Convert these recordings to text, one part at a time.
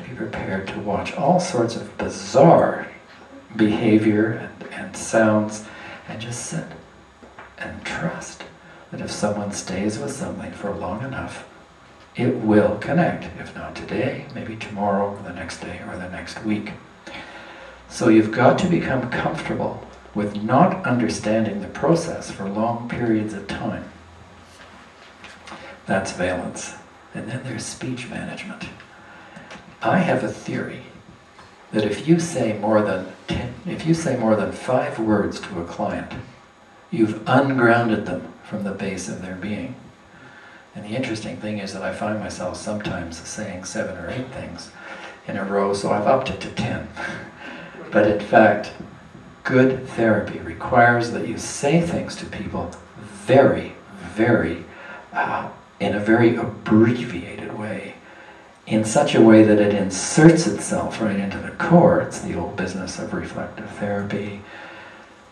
be prepared to watch all sorts of bizarre behavior and sounds, and just sit and trust that if someone stays with something for long enough, it will connect. If not today, maybe tomorrow, or the next day, or the next week. So you've got to become comfortable with not understanding the process for long periods of time. That's valence. And then there's speech management. I have a theory that if you say more than 5 words to a client, you've ungrounded them from the base of their being. And the interesting thing is that I find myself sometimes saying 7 or 8 things in a row, so I've upped it to 10. But in fact, good therapy requires that you say things to people very, very, in a very abbreviated way, in such a way that it inserts itself right into the core. It's the old business of reflective therapy.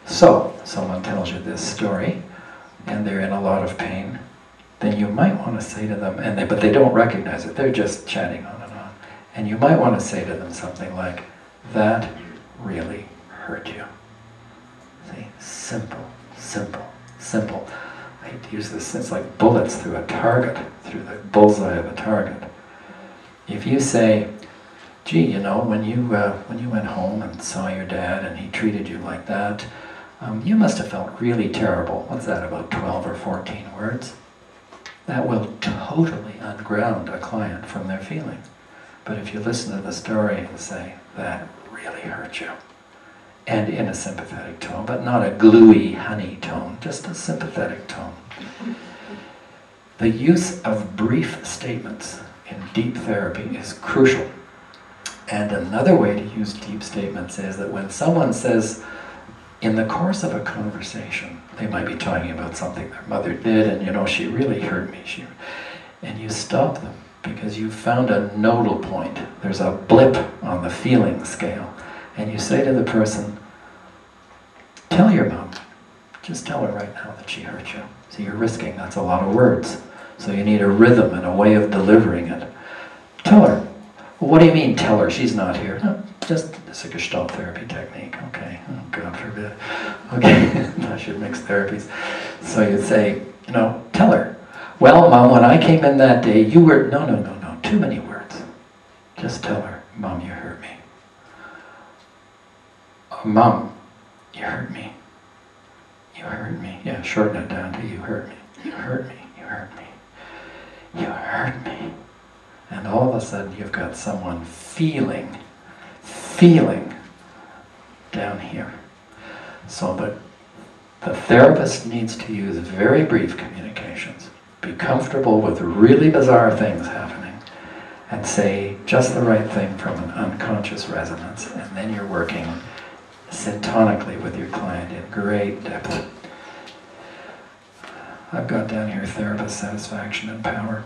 So, someone tells you this story, and they're in a lot of pain, then you might want to say to them, but they don't recognize it, they're just chatting on, and you might want to say to them something like, that really hurt you. See, simple, simple, simple. I hate to use this, it's like bullets through a target, through the bullseye of a target. If you say, gee, you know, when you went home and saw your dad and he treated you like that, you must have felt really terrible. What's that, about 12 or 14 words? That will totally unground a client from their feelings. But if you listen to the story and say, that really hurt you, and in a sympathetic tone, but not a gluey honey tone, just a sympathetic tone. The use of brief statements in deep therapy is crucial. And another way to use deep statements is that when someone says, in the course of a conversation, they might be talking about something their mother did, and you know, she really hurt me. And you stop them because you found a nodal point. There's a blip on the feeling scale. And you say to the person, tell your mom, just tell her right now that she hurt you. So you're risking, that's a lot of words. So you need a rhythm and a way of delivering it. Tell her. Well, what do you mean tell her? She's not here. No, just, it's a Gestalt therapy technique, okay. Oh, God forbid. Okay, I should mix therapies. So you'd say, you know, tell her. Well, Mom, when I came in that day, you were, no, too many words. Just tell her, Mom, you hurt me. Mom, you hurt me. You hurt me. Yeah, shorten it down to you hurt me. You hurt me. You hurt me. You hurt me. And all of a sudden you've got someone feeling down here. So the therapist needs to use very brief communications, be comfortable with really bizarre things happening, and say just the right thing from an unconscious resonance, and then you're working syntonically with your client in great depth. I've got down here therapist satisfaction and power.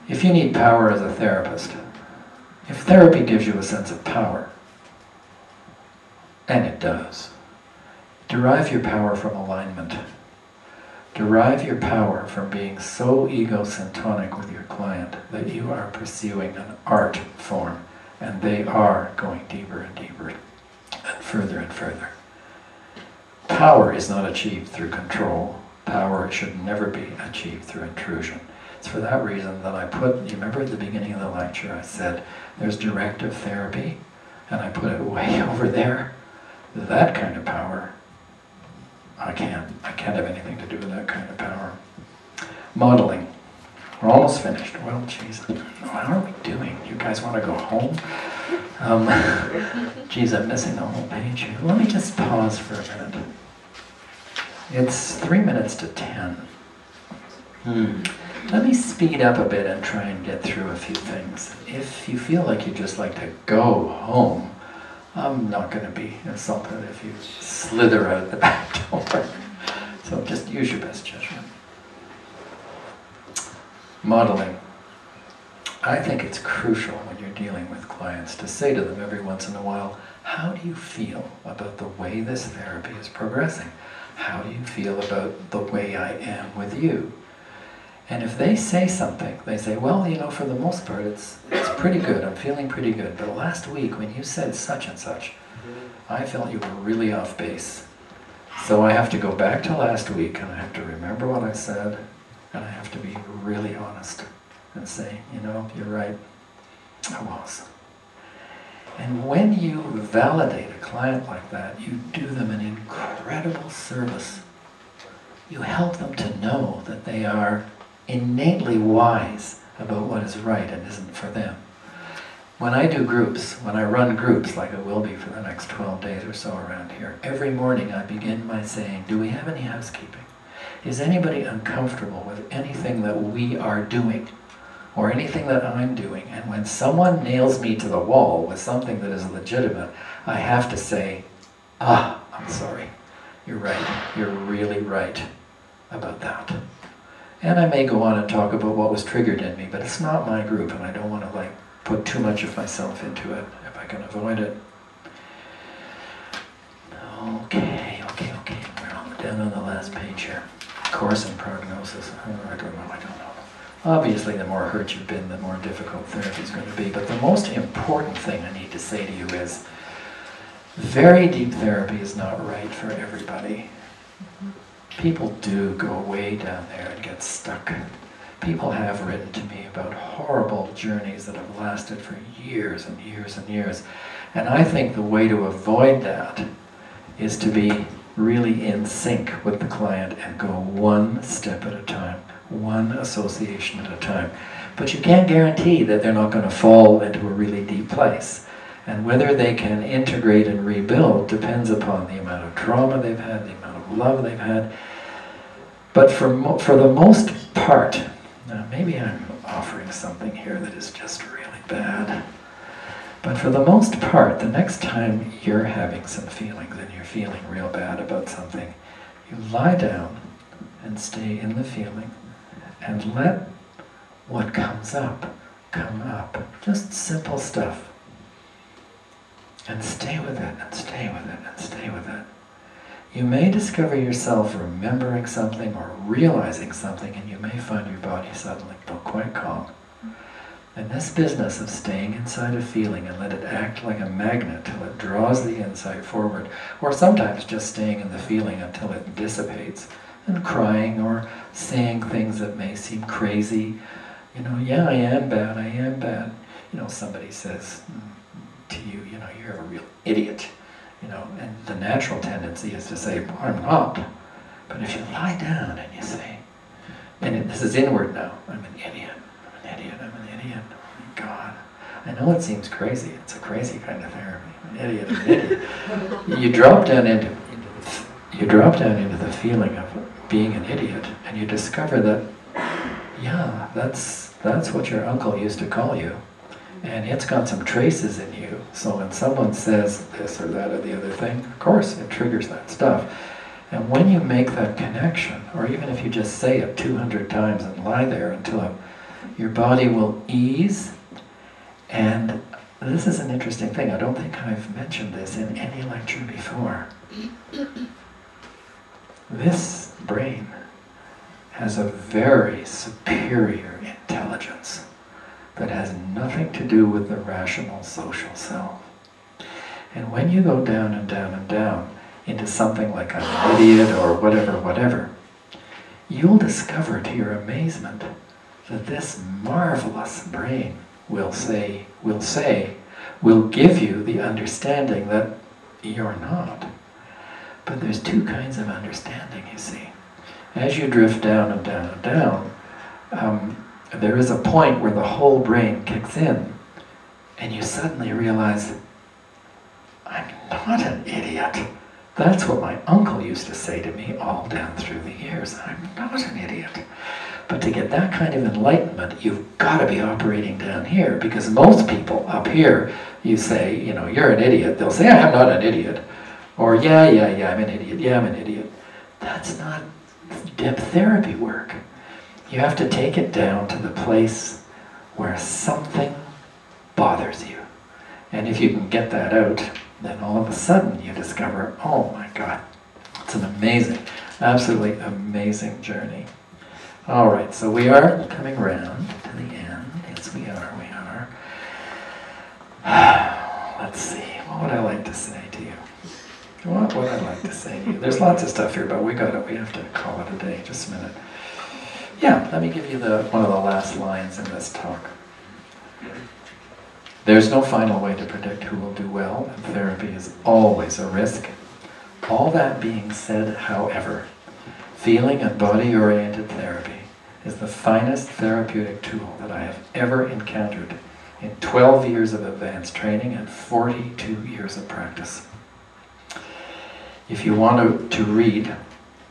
If you need power as a therapist, if therapy gives you a sense of power, and it does, derive your power from alignment. Derive your power from being so ego-syntonic with your client that you are pursuing an art form, and they are going deeper and deeper, and further. Power is not achieved through control. Power should never be achieved through intrusion. It's for that reason that I put, you remember at the beginning of the lecture I said, there's directive therapy, and I put it way over there. That kind of power, I can't have anything to do with that kind of power. Modeling. We're almost finished. Well, geez, what are we doing? You guys want to go home? Geez, I'm missing a whole page here. Let me just pause for a minute. It's 3 minutes to 10. Let me speed up a bit and try and get through a few things. If you feel like you'd just like to go home, I'm not going to be insulted if you slither out the back door. So just use your best judgment. Modeling. I think it's crucial when you're dealing with clients to say to them every once in a while, how do you feel about the way this therapy is progressing? How do you feel about the way I am with you? And if they say something, they say, well, you know, for the most part, it's pretty good. I'm feeling pretty good. But last week, when you said such and such, I felt you were really off base. So I have to go back to last week, and I have to remember what I said, and I have to be really honest and say, you know, you're right, I was. And when you validate a client like that, you do them an incredible service. You help them to know that they are innately wise about what is right and isn't for them. When I do groups, when I run groups, like I will be for the next 12 days or so around here, every morning I begin by saying, do we have any housekeeping? Is anybody uncomfortable with anything that we are doing, or anything that I'm doing? And when someone nails me to the wall with something that is legitimate, I have to say, I'm sorry, you're right, you're really right about that. And I may go on and talk about what was triggered in me, but it's not my group, and I don't want to put too much of myself into it if I can avoid it. Okay. We're down on the last page here. Course in prognosis. I don't know. Obviously, the more hurt you've been, the more difficult therapy is going to be. But the most important thing I need to say to you is, very deep therapy is not right for everybody. People do go way down there and get stuck. People have written to me about horrible journeys that have lasted for years and years and years. And I think the way to avoid that is to be really in sync with the client and go one step at a time, one association at a time. But you can't guarantee that they're not going to fall into a really deep place. And whether they can integrate and rebuild depends upon the amount of trauma they've had, the amount of love they've had. But for the most part, now maybe I'm offering something here that is just really bad, but for the most part, the next time you're having some feelings and you're feeling real bad about something, you lie down and stay in the feeling and let what comes up come up. Just simple stuff. And stay with it, and stay with it, and stay with it. You may discover yourself remembering something or realizing something, and you may find your body suddenly quite calm. And this business of staying inside a feeling and let it act like a magnet till it draws the insight forward, or sometimes just staying in the feeling until it dissipates, and crying or saying things that may seem crazy. You know, yeah, I am bad, I am bad. You know, somebody says to you, you know, you're a real idiot. You know, and the natural tendency is to say, well, I'm not. But if you lie down and you say, and this is inward now, I'm an idiot, I'm an idiot, I'm an idiot, oh my God. I know it seems crazy, it's a crazy kind of therapy, I'm an idiot, I'm an idiot. You drop down into the feeling of being an idiot, and you discover that, yeah, that's what your uncle used to call you. And it's got some traces in you. So when someone says this or that or the other thing, of course it triggers that stuff. And when you make that connection, or even if you just say it 200 times and lie there until your body will ease. And this is an interesting thing. I don't think I've mentioned this in any lecture before. This brain has a very superior intelligence that has nothing to do with the rational social self. And when you go down and down and down into something like I'm an idiot or whatever, you'll discover to your amazement that this marvelous brain will give you the understanding that you're not. But there's two kinds of understanding, you see. As you drift down and down and down, there is a point where the whole brain kicks in, and you suddenly realize, I'm not an idiot. That's what my uncle used to say to me all down through the years. I'm not an idiot. But to get that kind of enlightenment, you've got to be operating down here, because most people up here, you say, you know, you're an idiot. They'll say, I'm not an idiot. Or, yeah, I'm an idiot. Yeah, I'm an idiot. That's not depth therapy work. You have to take it down to the place where something bothers you. And if you can get that out, then all of a sudden you discover, oh my God, it's an amazing, absolutely amazing journey. All right, so we are coming round to the end. Yes, we are. Let's see, what would I like to say to you? What would I like to say to you? There's lots of stuff here, but we have to call it a day. Just a minute. Yeah, let me give you one of the last lines in this talk. There's no final way to predict who will do well, and therapy is always a risk. All that being said, however, feeling and body-oriented therapy is the finest therapeutic tool that I have ever encountered in 12 years of advanced training and 42 years of practice. If you want to read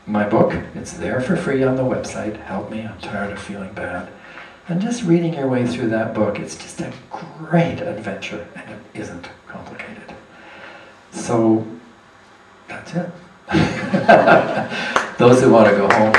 my book, it's there for free on the website. Help Me, I'm Tired of Feeling Bad. And just reading your way through that book, it's just a great adventure, and it isn't complicated. So, that's it. Those who want to go home,